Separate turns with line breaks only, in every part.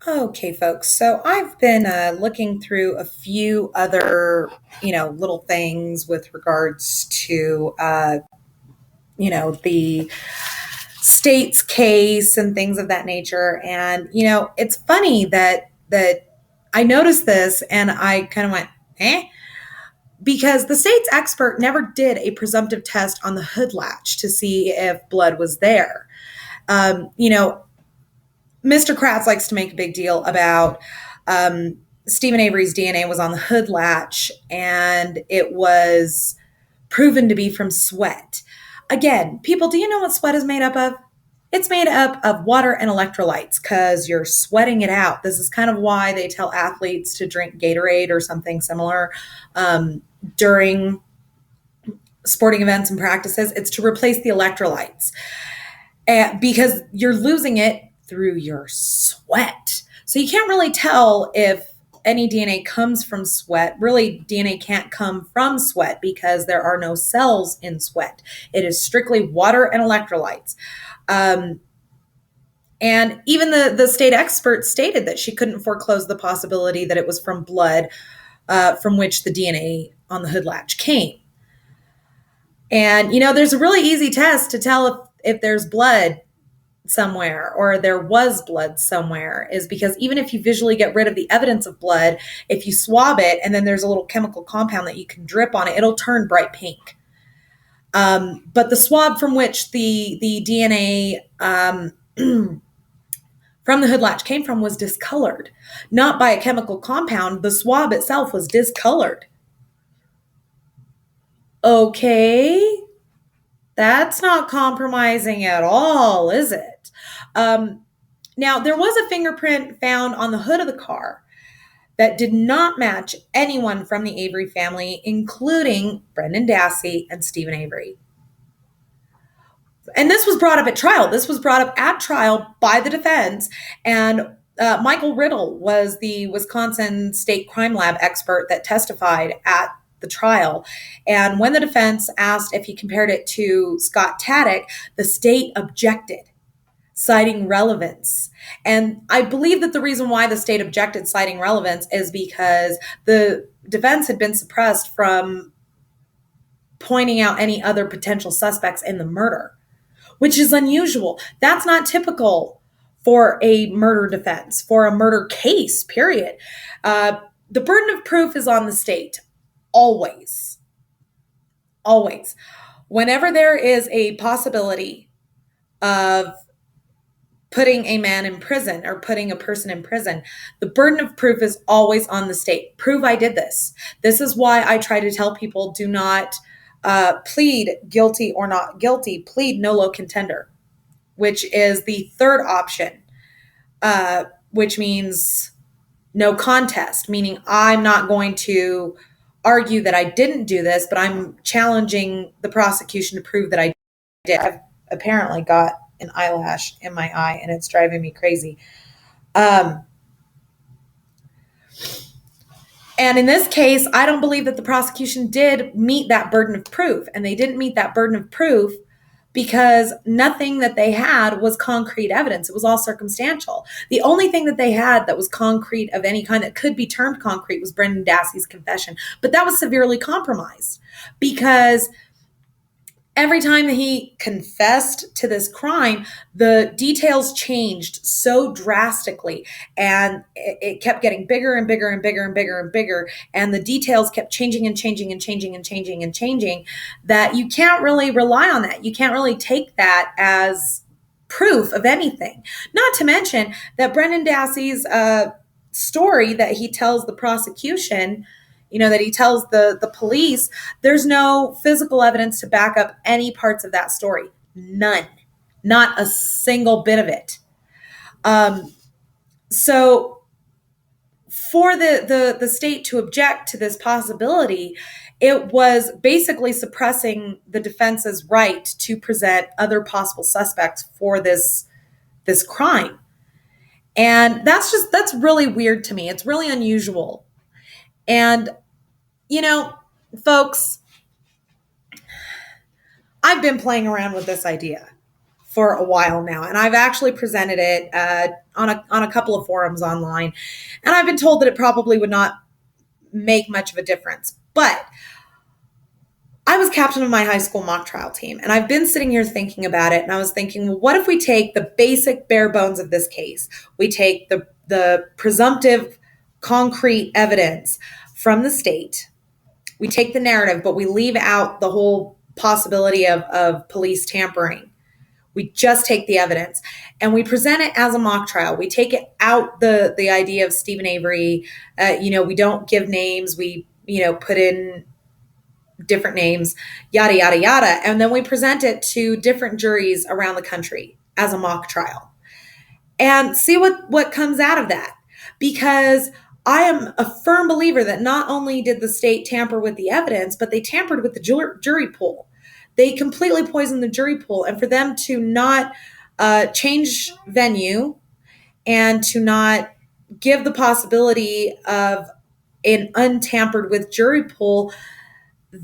Okay, folks. So I've been looking through a few other, little things with regards to, the state's case and things of that nature. And it's funny that I noticed this, and I kind of went, eh, because the state's expert never did a presumptive test on the hood latch to see if blood was there. Um, you know, Mr. Kratz likes to make a big deal about Stephen Avery's DNA was on the hood latch and it was proven to be from sweat. Again, people, do you know what sweat is made up of? It's made up of water and electrolytes because you're sweating it out. This is kind of why they tell athletes to drink Gatorade or something similar during sporting events and practices. It's to replace the electrolytes because you're losing it through your sweat. So you can't really tell if any DNA comes from sweat. Really, DNA can't come from sweat because there are no cells in sweat. It is strictly water and electrolytes. And even the state expert stated that she couldn't foreclose the possibility that it was from blood from which the DNA on the hood latch came. And, there's a really easy test to tell if there's blood somewhere or there was blood somewhere, is because even if you visually get rid of the evidence of blood, if you swab it and then there's a little chemical compound that you can drip on it, it'll turn bright pink. But the swab from which the DNA from the hood latch came from was discolored, not by a chemical compound. The swab itself was discolored. Okay, that's not compromising at all, is it? Now, there was a fingerprint found on the hood of the car that did not match anyone from the Avery family, including Brendan Dassey and Stephen Avery. And this was brought up at trial. This was brought up at trial by the defense. And Michael Riddle was the Wisconsin State Crime Lab expert that testified at the trial. And when the defense asked if he compared it to Scott Taddick, the state objected, citing relevance. And I believe that the reason why the state objected, citing relevance, is because the defense had been suppressed from pointing out any other potential suspects in the murder, which is unusual. That's not typical for a murder defense, for a murder case, period. The burden of proof is on the state. Always. Always. Whenever there is a possibility of putting a man in prison or putting a person in prison, the burden of proof is always on the state. Prove I did this. This is why I try to tell people, do not plead guilty or not guilty. Plead nolo contender, which is the third option, which means no contest, meaning I'm not going to argue that I didn't do this, but I'm challenging the prosecution to prove that I did. I've apparently got an eyelash in my eye and it's driving me crazy. And in this case, I don't believe that the prosecution did meet that burden of proof. And they didn't meet that burden of proof because nothing that they had was concrete evidence. It was all circumstantial. The only thing that they had that was concrete of any kind that could be termed concrete was Brendan Dassey's confession. But that was severely compromised because every time that he confessed to this crime, the details changed so drastically, and it kept getting bigger and bigger and bigger and bigger and bigger, and the details kept changing and changing and changing and changing and changing, that you can't really rely on that. You can't really take that as proof of anything. Not to mention that Brendan Dassey's story that he tells the prosecution, that he tells the police, there's no physical evidence to back up any parts of that story. None. Not a single bit of it. So for the state to object to this possibility, it was basically suppressing the defense's right to present other possible suspects for this crime. And that's really weird to me. It's really unusual. And folks, I've been playing around with this idea for a while now, and I've actually presented it on a couple of forums online, and I've been told that it probably would not make much of a difference. But I was captain of my high school mock trial team, and I've been sitting here thinking about it, and I was thinking, well, what if we take the basic bare bones of this case? We take the presumptive concrete evidence from the state. We take the narrative, but we leave out the whole possibility of police tampering. We just take the evidence and we present it as a mock trial. We take it out the idea of Stephen Avery. We don't give names. We, put in different names, yada, yada, yada. And then we present it to different juries around the country as a mock trial and see what comes out of that. Because I am a firm believer that not only did the state tamper with the evidence, but they tampered with the jury pool. They completely poisoned the jury pool. And for them to not change venue and to not give the possibility of an untampered with jury pool,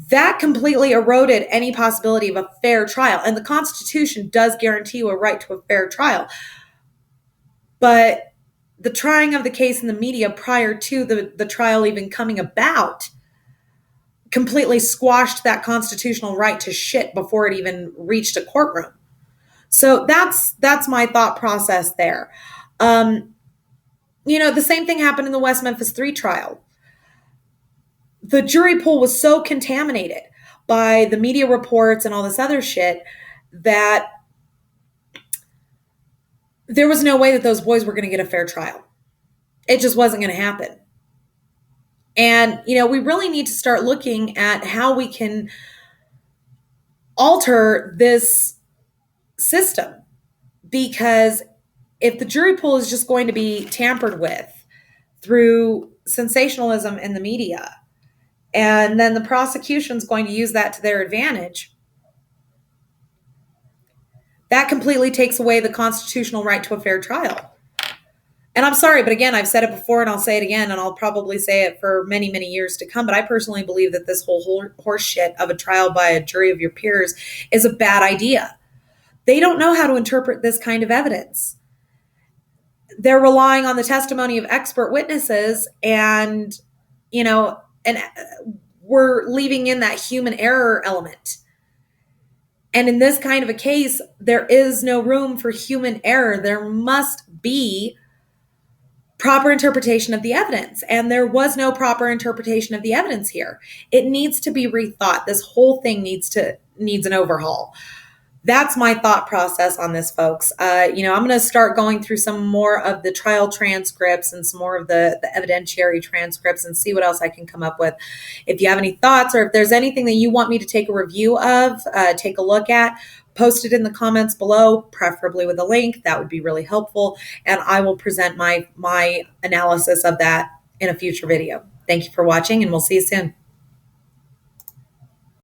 that completely eroded any possibility of a fair trial. And the Constitution does guarantee you a right to a fair trial. But the trying of the case in the media prior to the trial even coming about completely squashed that constitutional right to shit before it even reached a courtroom. So that's my thought process there. The same thing happened in the West Memphis 3 trial. The jury pool was so contaminated by the media reports and all this other shit that there was no way that those boys were going to get a fair trial. It just wasn't going to happen. And, we really need to start looking at how we can alter this system. Because if the jury pool is just going to be tampered with through sensationalism in the media, and then the prosecution's going to use that to their advantage, that completely takes away the constitutional right to a fair trial. And I'm sorry, but again, I've said it before and I'll say it again, and I'll probably say it for many, many years to come. But I personally believe that this whole horse shit of a trial by a jury of your peers is a bad idea. They don't know how to interpret this kind of evidence. They're relying on the testimony of expert witnesses and we're leaving in that human error element. And in this kind of a case, there is no room for human error. There must be proper interpretation of the evidence. And there was no proper interpretation of the evidence here. It needs to be rethought. This whole thing needs an overhaul. That's my thought process on this, folks. I'm going to start going through some more of the trial transcripts and some more of the evidentiary transcripts and see what else I can come up with. If you have any thoughts or if there's anything that you want me to take a review of, take a look at, post it in the comments below, preferably with a link. That would be really helpful. And I will present my analysis of that in a future video. Thank you for watching, and we'll see you soon.